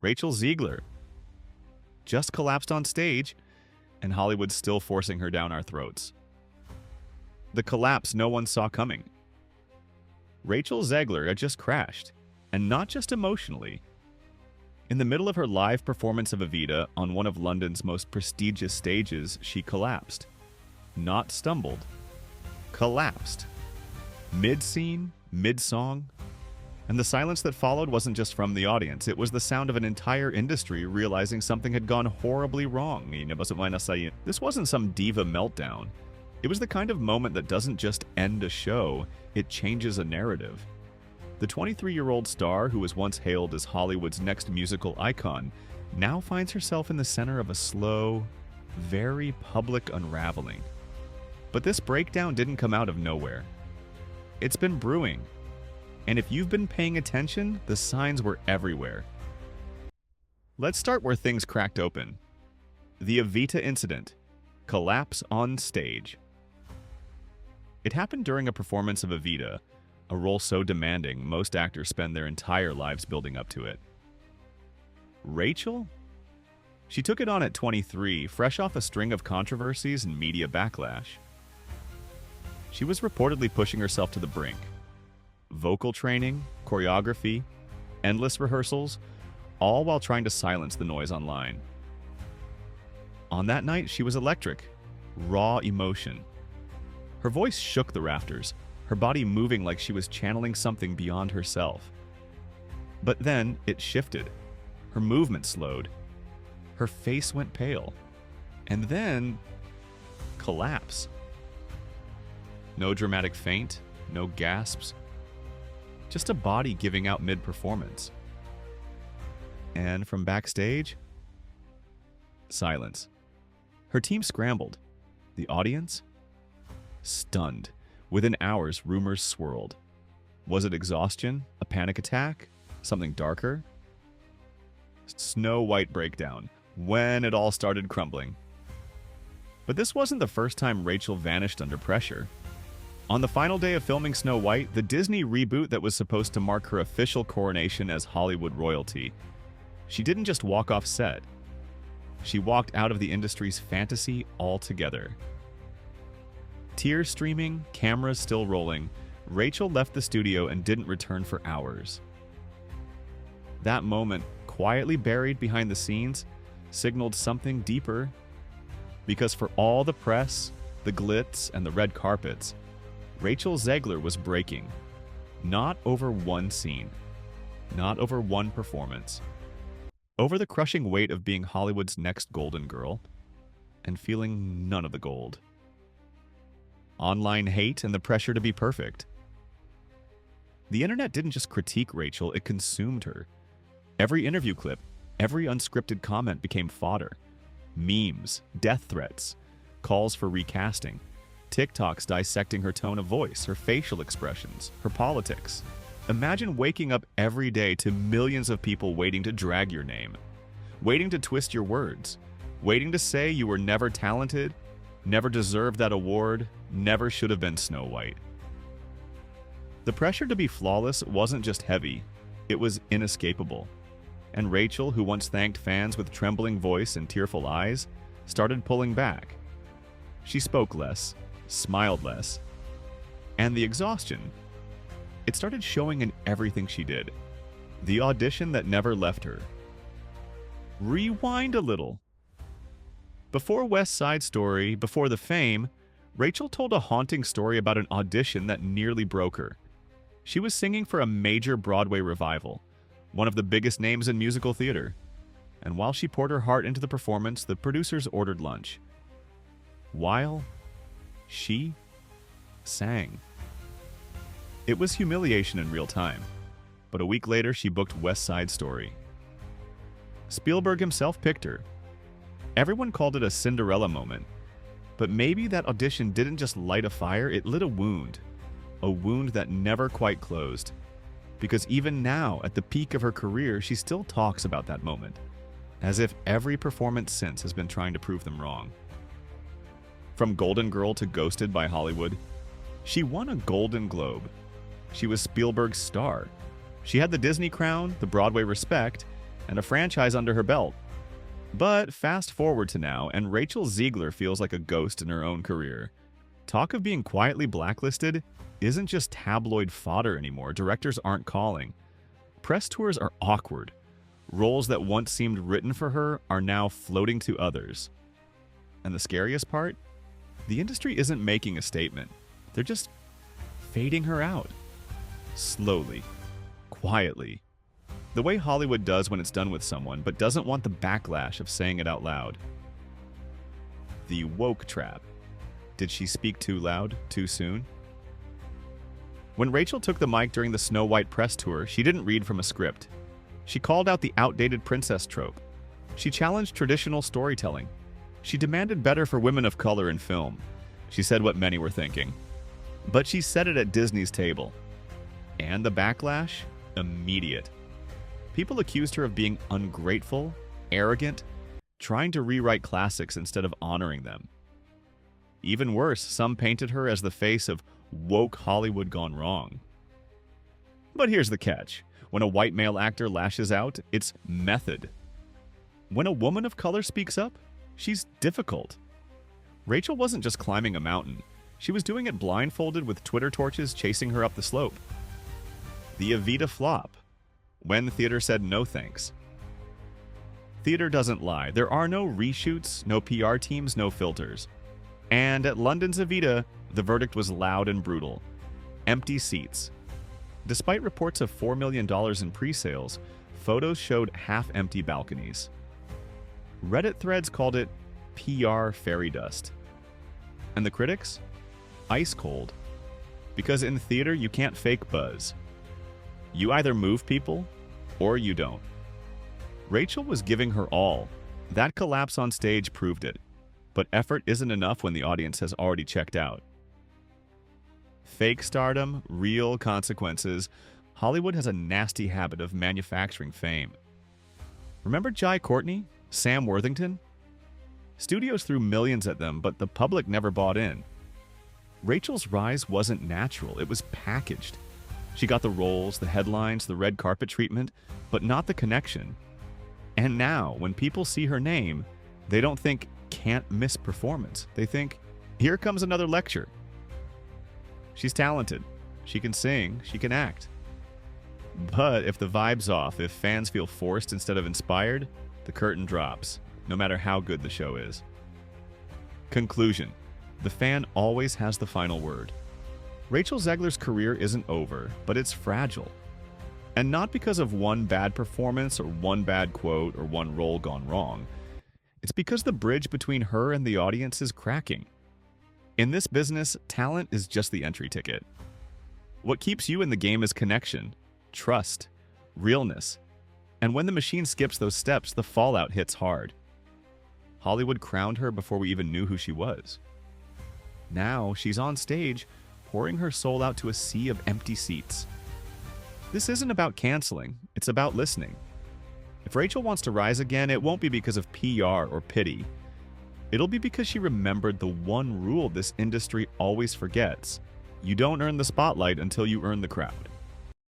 Rachel Ziegler, just collapsed on stage, and Hollywood's still forcing her down our throats. The collapse no one saw coming. Rachel Ziegler had just crashed, and not just emotionally. In the middle of her live performance of Evita on one of London's most prestigious stages, she collapsed. Not stumbled. Collapsed. Mid-scene, mid-song. And the silence that followed wasn't just from the audience. It was the sound of an entire industry realizing something had gone horribly wrong. This wasn't some diva meltdown. It was the kind of moment that doesn't just end a show, it changes a narrative. The 23-year-old star who was once hailed as Hollywood's next musical icon now finds herself in the center of a slow, very public unraveling. But this breakdown didn't come out of nowhere. It's been brewing. And if you've been paying attention, the signs were everywhere. Let's start where things cracked open. The Evita incident. Collapse on stage. It happened during a performance of Evita, a role so demanding most actors spend their entire lives building up to it. Rachel? She took it on at 23, fresh off a string of controversies and media backlash. She was reportedly pushing herself to the brink. Vocal training, choreography, endless rehearsals, all while trying to silence the noise online. On that night, she was electric, raw emotion. Her voice shook the rafters, her body moving like she was channeling something beyond herself. But then it shifted. Her movement slowed. Her face went pale. And then, collapse. No dramatic faint, no gasps. Just a body giving out mid-performance. And from backstage, silence. Her team scrambled. The audience? Stunned. Within hours, rumors swirled. Was it exhaustion? A panic attack? Something darker? Snow White breakdown. When it all started crumbling. But this wasn't the first time Rachel vanished under pressure. On the final day of filming Snow White, the Disney reboot that was supposed to mark her official coronation as Hollywood royalty, she didn't just walk off set. She walked out of the industry's fantasy altogether. Tears streaming, cameras still rolling, Rachel left the studio and didn't return for hours. That moment, quietly buried behind the scenes, signaled something deeper. Because for all the press, the glitz, and the red carpets, Rachel Ziegler was breaking. Not over one scene. Not over one performance. Over the crushing weight of being Hollywood's next golden girl and feeling none of the gold. Online hate and the pressure to be perfect. The internet didn't just critique Rachel, it consumed her. Every interview clip, every unscripted comment became fodder. Memes, death threats, calls for recasting, TikToks dissecting her tone of voice, her facial expressions, her politics. Imagine waking up every day to millions of people waiting to drag your name, waiting to twist your words, waiting to say you were never talented, never deserved that award, never should have been Snow White. The pressure to be flawless wasn't just heavy, it was inescapable. And Rachel, who once thanked fans with trembling voice and tearful eyes, started pulling back. She spoke less, smiled less. And the exhaustion, it started showing in everything she did. The audition that never left her. Rewind a little. Before West Side Story, before the fame, Rachel told a haunting story about an audition that nearly broke her. She was singing for a major Broadway revival, one of the biggest names in musical theater. And while she poured her heart into the performance, the producers ordered lunch. While she sang. It was humiliation in real time, but a week later she booked West Side Story. Spielberg himself picked her. Everyone called it a Cinderella moment, but maybe that audition didn't just light a fire, it lit a wound that never quite closed. Because even now, at the peak of her career, she still talks about that moment, as if every performance since has been trying to prove them wrong. From Golden Girl to Ghosted by Hollywood, she won a Golden Globe. She was Spielberg's star. She had the Disney crown, the Broadway respect, and a franchise under her belt. But fast forward to now, and Rachel Ziegler feels like a ghost in her own career. Talk of being quietly blacklisted isn't just tabloid fodder anymore. Directors aren't calling. Press tours are awkward. Roles that once seemed written for her are now floating to others. And the scariest part? The industry isn't making a statement. They're just fading her out. Slowly. Quietly. The way Hollywood does when it's done with someone, but doesn't want the backlash of saying it out loud. The woke trap. Did she speak too loud, too soon? When Rachel took the mic during the Snow White press tour, she didn't read from a script. She called out the outdated princess trope. She challenged traditional storytelling. She demanded better for women of color in film. She said what many were thinking. But she said it at Disney's table. And the backlash? Immediate. People accused her of being ungrateful, arrogant, trying to rewrite classics instead of honoring them. Even worse, some painted her as the face of woke Hollywood gone wrong. But here's the catch. When a white male actor lashes out, it's method. When a woman of color speaks up, she's difficult. Rachel wasn't just climbing a mountain. She was doing it blindfolded with Twitter torches chasing her up the slope. The Evita flop. When the theater said no thanks. Theater doesn't lie. There are no reshoots, no PR teams, no filters. And at London's Evita, the verdict was loud and brutal. Empty seats. Despite reports of $4 million in pre-sales, photos showed half-empty balconies. Reddit threads called it PR fairy dust. And the critics? Ice cold. Because in theater, you can't fake buzz. You either move people, or you don't. Rachel was giving her all. That collapse on stage proved it. But effort isn't enough when the audience has already checked out. Fake stardom, real consequences. Hollywood has a nasty habit of manufacturing fame. Remember Jai Courtney? Sam Worthington? Studios threw millions at them, but the public never bought in. Rachel's rise wasn't natural, it was packaged. She got the roles, the headlines, the red carpet treatment, but not the connection. And now, when people see her name, they don't think can't miss performance. They think, here comes another lecture. She's talented. She can sing. She can act. But if the vibe's off, if fans feel forced instead of inspired, the curtain drops, no matter how good the show is. Conclusion. The fan always has the final word. Rachel Zegler's career isn't over, but it's fragile. And not because of one bad performance or one bad quote or one role gone wrong. It's because the bridge between her and the audience is cracking. In this business, talent is just the entry ticket. What keeps you in the game is connection, trust, realness. And when the machine skips those steps, the fallout hits hard. Hollywood crowned her before we even knew who she was. Now she's on stage, pouring her soul out to a sea of empty seats. This isn't about canceling, it's about listening. If Rachel wants to rise again, it won't be because of PR or pity. It'll be because she remembered the one rule this industry always forgets. You don't earn the spotlight until you earn the crowd.